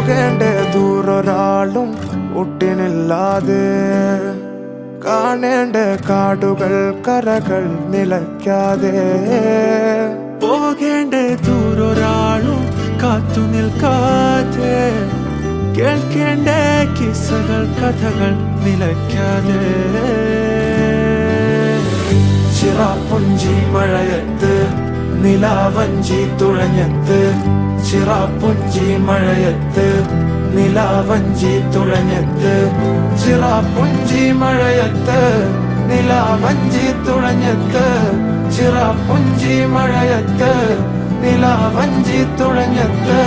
പോകേണ്ട ദൂരൊരാളും ഒട്ടിനില്ലാതെ കാണേണ്ട കാടുകൾ കരകൾ നിലയ്ക്കാതെ പോകേണ്ട ദൂരൊരാളും കാത്തു നിൽക്കാതെ കേൾക്കേണ്ട കിസ്സകൾ കഥകൾ നിലയ്ക്കാതെ ചിറാപ്പുഞ്ചി മഴയത്ത് നിലാവഞ്ചി തുഴഞ്ഞത്ത് ചിറാപ്പുഞ്ചി മഴയത്ത് നിലാവഞ്ചി തുഴഞ്ഞത്ത് ചിറാപ്പുഞ്ചി മഴയത്ത് നിലാവഞ്ചി തുഴഞ്ഞത്ത് ചിറാപ്പുഞ്ചി മഴയത്ത് നിലാവഞ്ചി തുഴഞ്ഞത്ത്